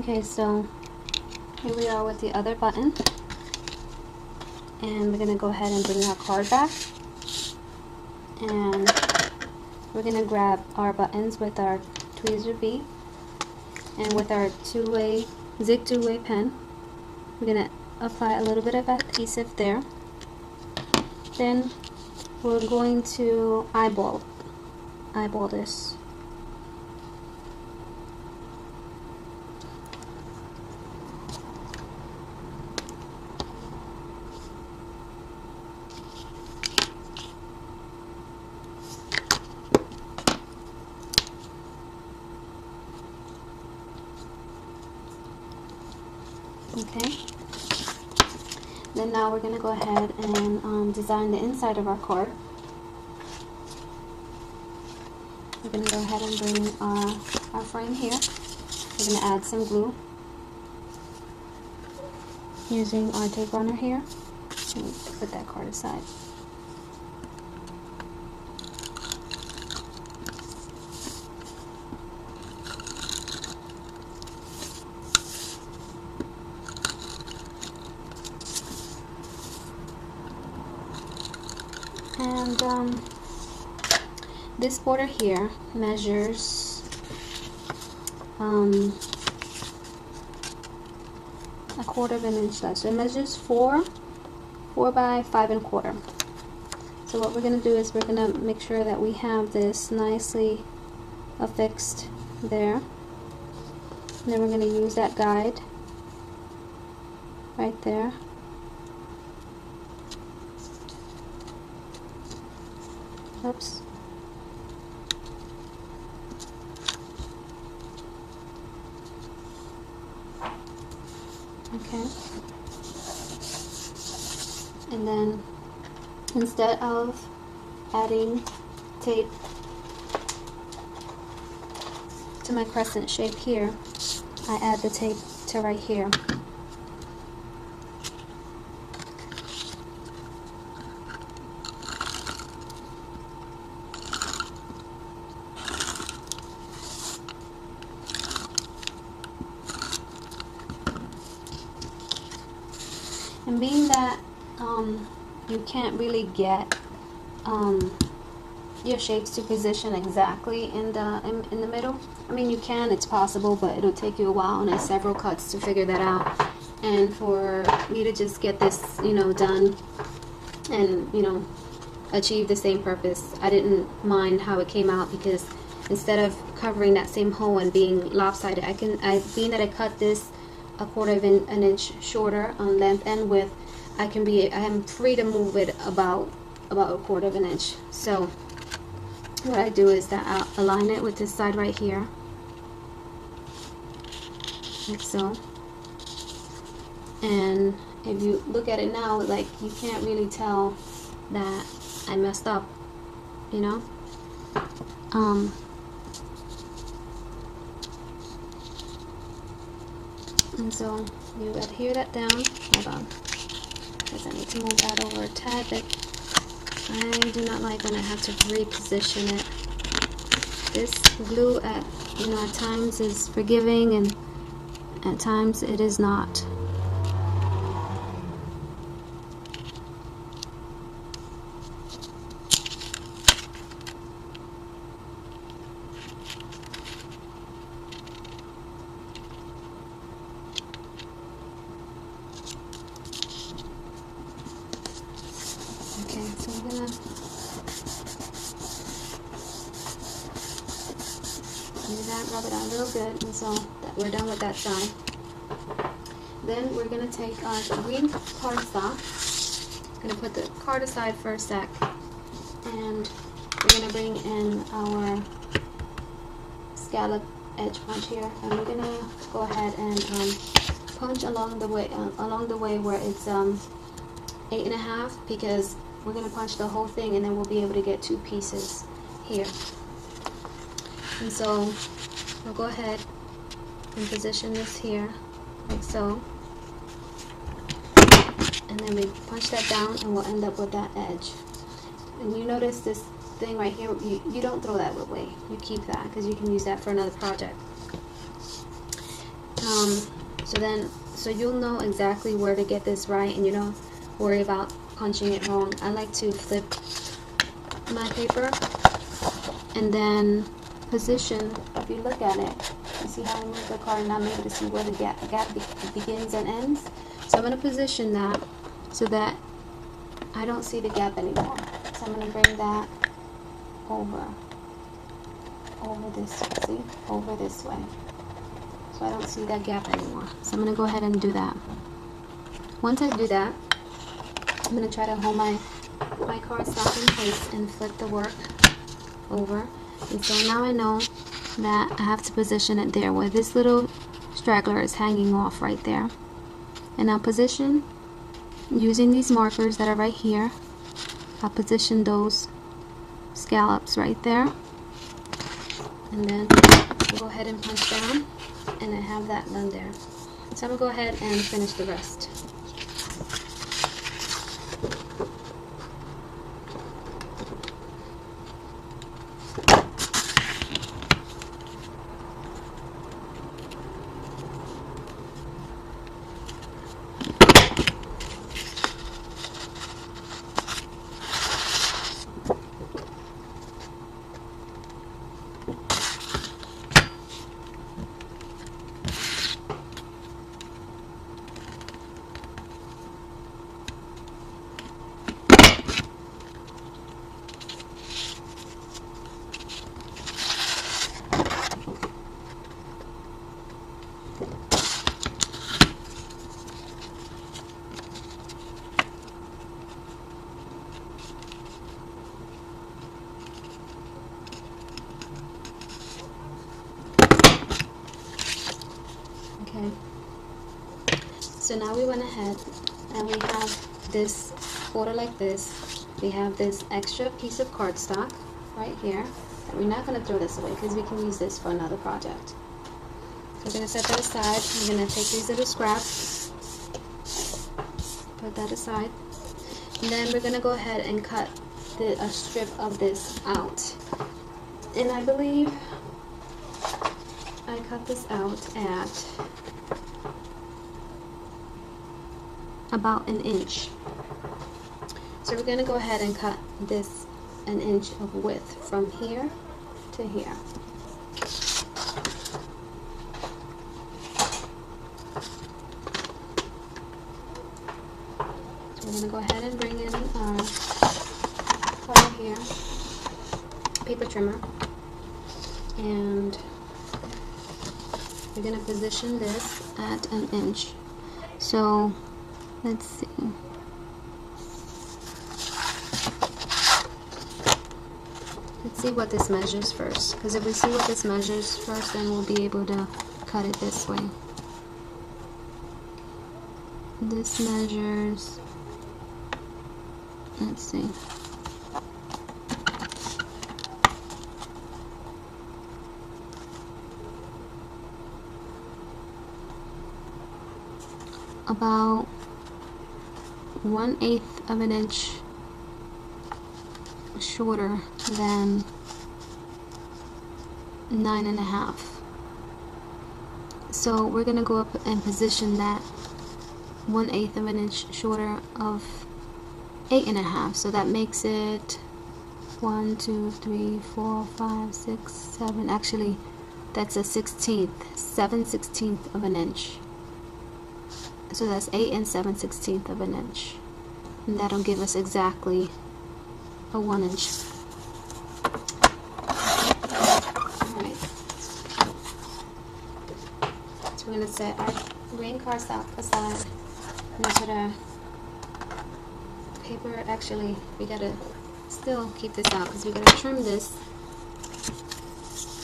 Okay, so here we are with the other button, and we're going to go ahead and bring our card back, and we're going to grab our buttons with our tweezer bee, and with our Zig two-way pen, we're going to apply a little bit of adhesive there. Then we're going to eyeball this. Okay. Then now we're going to go ahead and design the inside of our card. We're going to go ahead and bring our frame here. We're going to add some glue using our tape runner here. And put that card aside. And this border here measures a 1/4 of an inch. So it measures 4 by 5 1/4. So what we're going to do is we're going to make sure that we have this nicely affixed there. And then we're going to use that guide right there. Oops. Okay. And then instead of adding tape to my crescent shape here, I add the tape to right here. And being that you can't really get your shapes to position exactly in the middle. I mean, you can, it's possible, but it'll take you a while and several cuts to figure that out. And for me to just get this, done and, achieve the same purpose, I didn't mind how it came out, because instead of covering that same hole and being lopsided, being that I cut this a 1/4 of an inch shorter on length and width, I am free to move it about a 1/4 of an inch. So what I do is that I'll align it with this side right here, like so. And if you look at it now, like, you can't really tell that I messed up, and so you adhere that down. Hold on, because I need to move that over a tad bit. I do not like when I have to reposition it. This glue at times is forgiving, and at times it is not. Okay, so we're gonna do that, rub it out real good, and so that we're done with that side. Then we're gonna take our green cardstock. Gonna put the card aside for a sec, and we're gonna bring in our scallop edge punch here, and we're gonna go ahead and punch along the way where it's 8 1/2, because we're going to punch the whole thing, and then we'll be able to get 2 pieces here. And so we'll go ahead and position this here like so, and then we punch that down, and we'll end up with that edge. And you notice this thing right here, you don't throw that away, you keep that, because you can use that for another project. So you'll know exactly where to get this right, and you don't worry about punching it wrong. I like to flip my paper and then position. If you look at it, you see how I move the card, and I'm able to see where the gap begins and ends. So I'm going to position that so that I don't see the gap anymore. So I'm going to bring that over this way. So I don't see that gap anymore. So I'm going to go ahead and do that. Once I do that, I'm going to try to hold my cardstock in place and flip the work over. And so now I know that I have to position it there where this little straggler is hanging off right there. And I'll position using these markers that are right here. I'll position those scallops right there. And then we'll go ahead and punch down, and I have that done there. So I'm going to go ahead and finish the rest. Okay, so now we went ahead and we have this border like this. We have this extra piece of cardstock right here. And we're not going to throw this away because we can use this for another project. So we're going to set that aside. We're going to take these little scraps, put that aside, and then we're going to go ahead and cut a strip of this out. And I believe I cut this out at about 1 inch. So we're going to go ahead and cut this 1 inch of width from here to here. So we're going to go ahead and bring in our cutter here, paper trimmer, and we're going to position this at 1 inch. So let's see. Let's see what this measures first, because if we see what this measures first, then we'll be able to cut it this way. This measures, let's see, about 1/8 of an inch shorter than 9.5. So we're gonna go up and position that 1/8 of an inch shorter of 8.5. So that makes it 1, 2, 3, 4, 5, 6, 7. Actually, that's a 1/16, 7/16 of an inch. So that's 8 and 7/16 of an inch, and that'll give us exactly a 1 inch. Alright, so we're going to set our green cardstock aside. I'm going to put our paper, actually we got to still keep this out because we got to trim this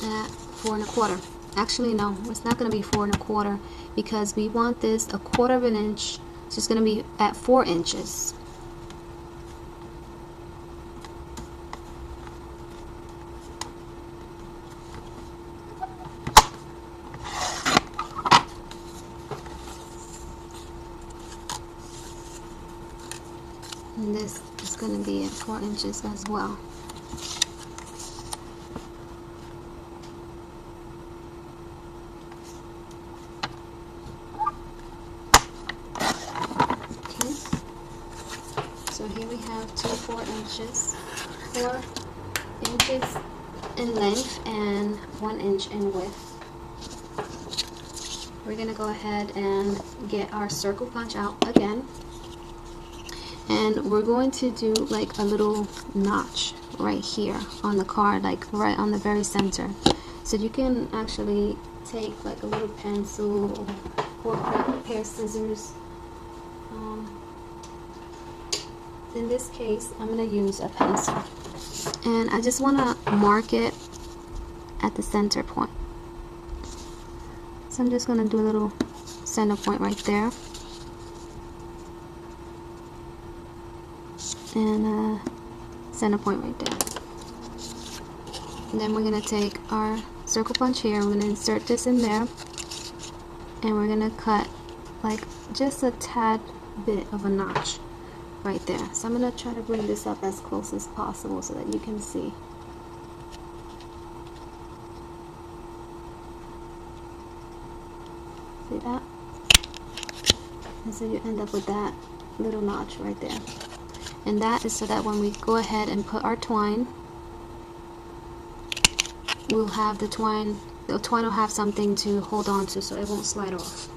at 4 1/4. Actually no, it's not going to be 4 1/4 because we want this 1/4 of an inch, so it's going to be at 4 inches. And this is going to be at 4 inches as well. So here we have 4 inches in length and 1 inch in width. We're gonna go ahead and get our circle punch out again, and we're going to do like a little notch right here on the card, like right on the very center. So you can actually take like a little pencil or a pair of scissors. In this case, I'm going to use a pencil, and I just want to mark it at the center point. So I'm just going to do a little center point right there, and center point right there. And then we're going to take our circle punch here, we're going to insert this in there, and we're going to cut like just a tad bit of a notch right there. So I'm going to try to bring this up as close as possible so that you can see. See that? And so you end up with that little notch right there. And that is so that when we go ahead and put our twine, we'll have the twine will have something to hold on to so it won't slide off.